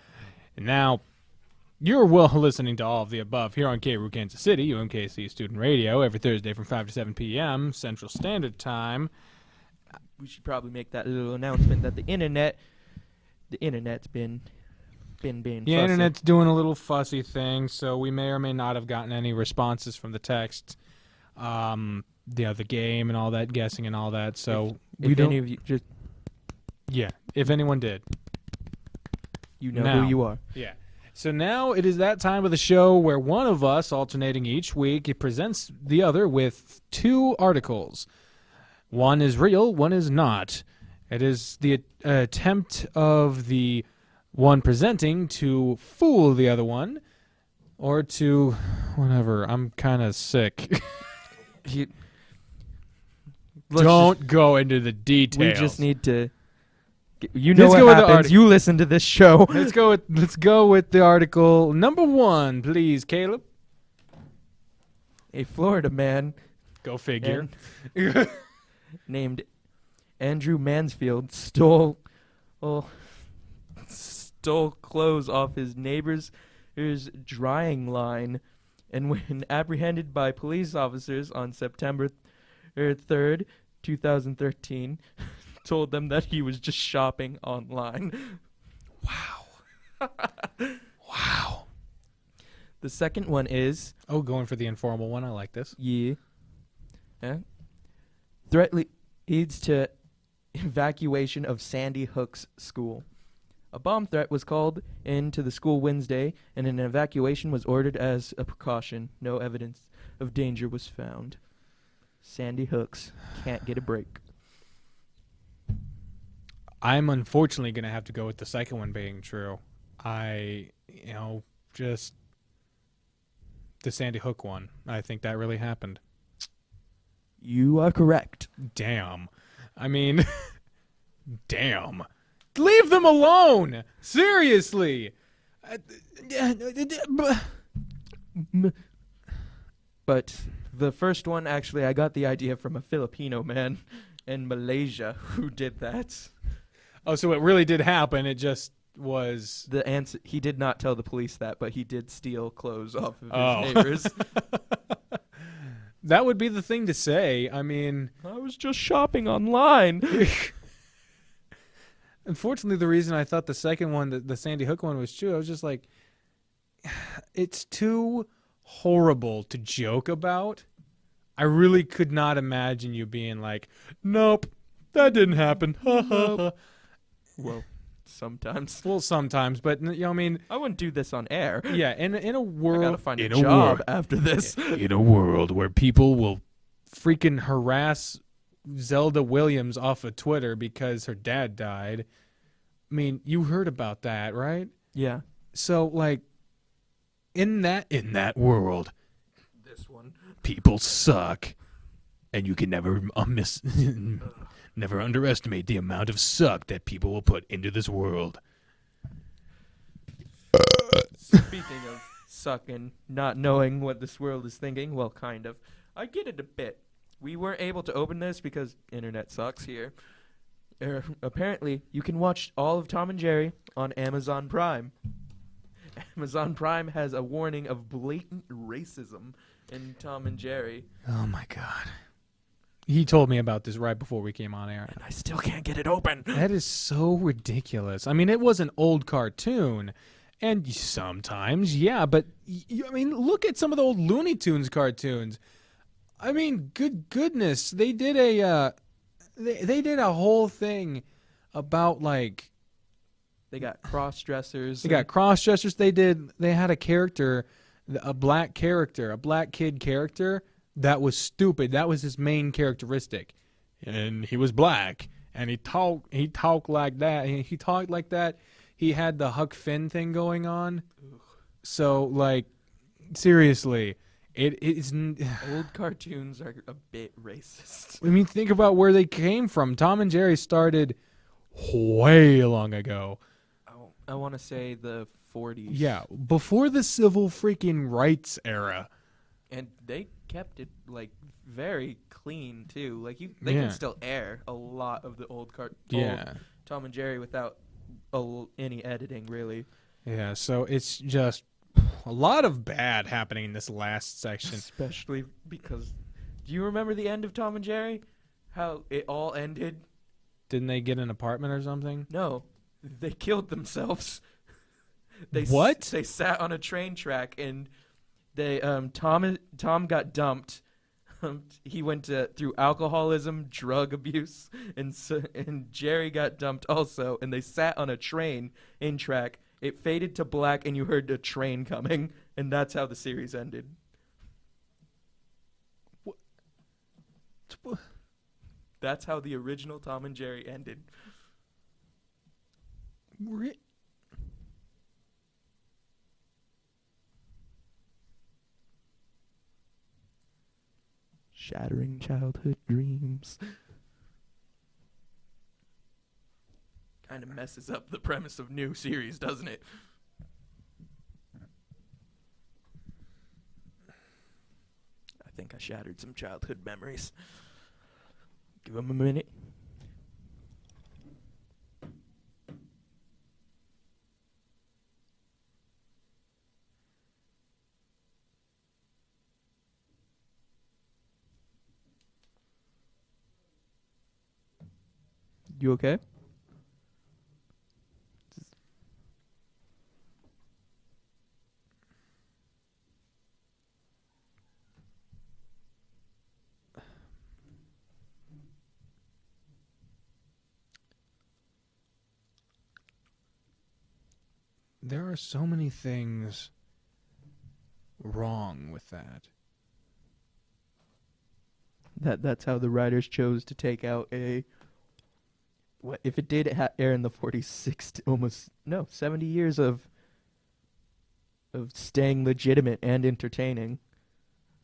Now, you're well listening to all of the above here on KROO Kansas City, UMKC Student Radio, every Thursday from 5 to 7 p.m. Central Standard Time. We should probably make that little announcement that the internet's been been being Yeah, fussy. internet's doing a little fussy thing, so we may or may not have gotten any responses from the text, the game and all that, guessing and all that. So If any of you just if anyone did. you know Now. who you are. Yeah. So now it is that time of the show where one of us, alternating each week, it presents the other with 2 articles. One is real, one is not. It is the attempt of the one presenting to fool the other one, or to whatever. I'm kind of sick. Don't go into the details. We just need to. You Let's know go what with the happens. article. You listen to this show. Let's go with the article number 1, please, Caleb. A Florida man Go figure. named Andrew Mansfield stole clothes off his neighbor's drying line, and when apprehended by police officers on September 3rd, 2013, told them that he was just shopping online. Wow. The second one is Oh, going for the informal one. I like this. threat leads to evacuation of Sandy Hook's school. A bomb threat was called into the school Wednesday, and an evacuation was ordered as a precaution. No evidence of danger was found. Sandy Hooks can't get a break. I'm unfortunately going to have to go with the second one being true. Just the Sandy Hook one. I think that really happened. You are correct. Damn. I mean, damn. Leave them alone. Seriously. But the first one, actually, I got the idea from a Filipino man in Malaysia who did that. Oh, so it really did happen. It just was. The answer, he did not tell the police that, but he did steal clothes off of his Oh. neighbors. That would be the thing to say. I mean, I was just shopping online. unfortunately, the reason I thought the second one, the Sandy Hook one, was true, I was just like, it's too horrible to joke about. I really could not imagine you being like, nope, that didn't happen. Well, sometimes. Well, sometimes, but I mean, I wouldn't do this on air. yeah, in a I world, gotta find a in job after this. in a world where people will freaking harass Zelda Williams off of Twitter because her dad died. I mean, you heard about that, right? Yeah. So, like, in that world, This one. people suck, and you can never never underestimate the amount of suck that people will put into this world. Speaking of sucking, not knowing what this world is thinking, well, kind of. I get it a bit. We weren't able to open this because internet sucks here. Apparently, you can watch all of Tom and Jerry on Amazon Prime. Amazon Prime has a warning of blatant racism in Tom and Jerry. Oh my God. He told me about this right before we came on air. And I still can't get it open. That is so ridiculous. I mean, it was an old cartoon, and sometimes, yeah, but I mean, look at some of the old Looney Tunes cartoons. I mean, good goodness, they did a they did a whole thing about like They got cross-dressers. they got cross-dressers. They had a character, a black kid character. That was stupid. That was his main characteristic, and he was black, and he talked like that. He talked like that. He had the Huck Finn thing going on. So, like, seriously, it's. Old cartoons are a bit racist. I mean, think about where they came from. Tom and Jerry started way long ago. I want to say the 40s. Yeah, before the civil freaking rights era. And they kept it like very clean too. Like they Yeah. can still air a lot of the old Yeah. Tom and Jerry without any editing, really. Yeah, so it's just a lot of bad happening in this last section. Especially because, do you remember the end of Tom and Jerry? How it all ended? Didn't they get an apartment or something? No, they killed themselves. What? They sat on a train track and they Tom got dumped. He went through alcoholism, drug abuse, and Jerry got dumped also. And they sat on a train in track. It faded to black, and you heard a train coming, and that's how the series ended. That's how the original Tom and Jerry ended. Shattering childhood dreams. Kind of messes up the premise of new series, doesn't it? I think I shattered some childhood memories. Give him a minute. You okay? There are so many things wrong with that. That's how the writers chose to take out what if it did air in the 70 years of staying legitimate and entertaining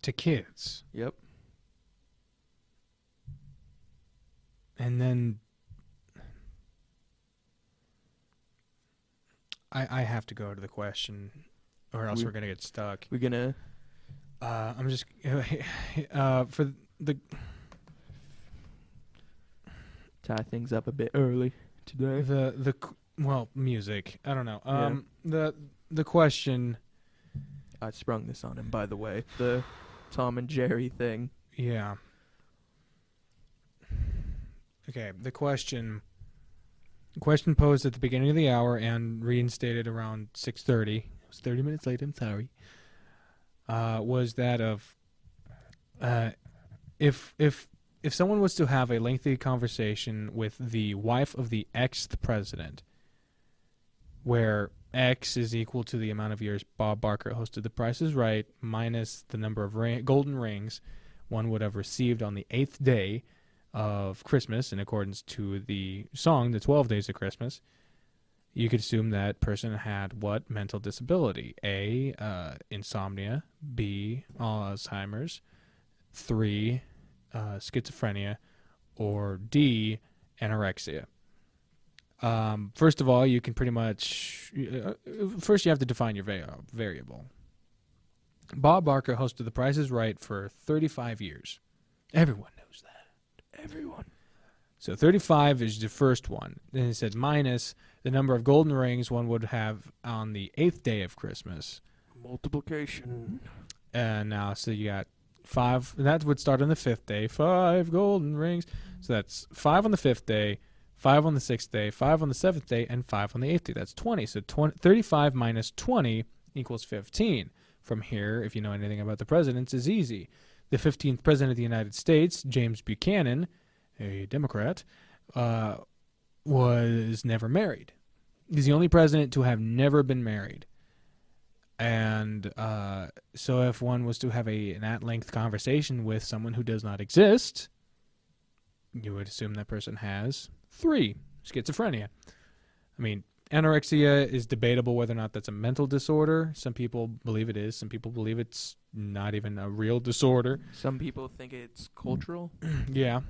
To kids. Yep. And then I have to go to the question, or else we're going to get stuck. We're gonna I'm just for the tie things up a bit early today. music. I don't know. Yeah. The question. I sprung this on him, by the way. The Tom and Jerry thing. Yeah. Okay. The question posed at the beginning of the hour and reinstated around 6:30. It was 30 minutes late. I'm sorry. Was that of if someone was to have a lengthy conversation with the wife of the ex-president, where X is equal to the amount of years Bob Barker hosted The Price is Right minus the number of golden rings one would have received on the 8th day of Christmas, in accordance to the song, The 12 Days of Christmas, you could assume that person had what mental disability? A, insomnia. B, Alzheimer's. 3, schizophrenia. Or D, anorexia. First of all, you can pretty much... first, you have to define your variable. Bob Barker hosted The Price is Right for 35 years. Everyone knows that. Everyone. So 35 is the first one. Then it said minus the number of golden rings one would have on the 8th day of Christmas. Multiplication. And now, so you got 5. And that would start on the 5th day. 5 golden rings. So that's 5 on the 5th day, 5 on the 6th day, 5 on the 7th day, and 5 on the 8th day. That's 20. So 35 minus 20 equals 15. From here, if you know anything about the presidents, is easy. The 15th president of the United States, James Buchanan, a Democrat, was never married. He's the only president to have never been married. And so if one was to have an at-length conversation with someone who does not exist, you would assume that person has 3, schizophrenia. I mean, anorexia is debatable whether or not that's a mental disorder. Some people believe it is. Some people believe it's not even a real disorder. Some people think it's cultural. Yeah.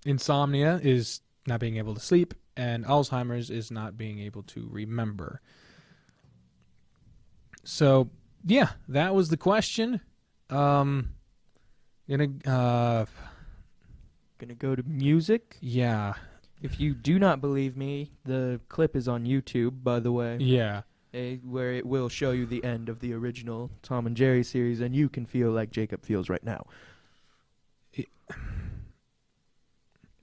Insomnia is not being able to sleep, and Alzheimer's is not being able to remember. So, yeah, that was the question. Gonna go to music. Yeah. If you do not believe me, the clip is on YouTube, by the way. Yeah. Where it will show you the end of the original Tom and Jerry series, and you can feel like Jacob feels right now.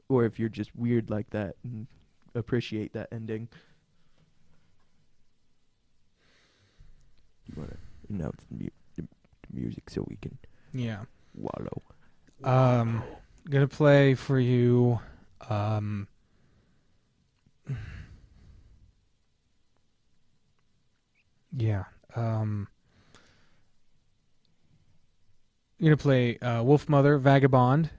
Or if you're just weird like that and appreciate that ending. You want to announce the music so we can Yeah. wallow? Gonna play for you. Yeah. Gonna play Wolf Mother Vagabond.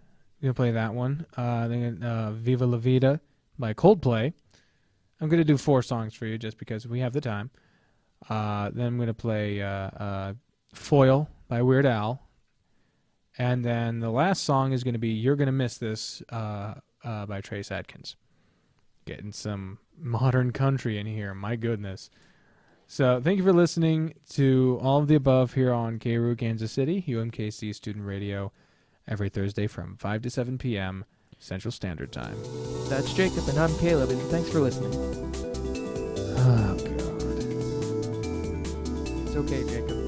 Gonna play that one. Then Viva La Vida by Coldplay. I'm gonna do 4 songs for you just because we have the time. Then I'm gonna play Foil by Weird Al. And then the last song is gonna be You're Gonna Miss This by Trace Adkins. Getting some modern country in here. My goodness. So thank you for listening to all of the above here on KRU Kansas City, UMKC Student Radio, every Thursday from 5 to 7 p.m. Central Standard Time. That's Jacob, and I'm Caleb, and thanks for listening. Oh, God. It's okay, Jacob.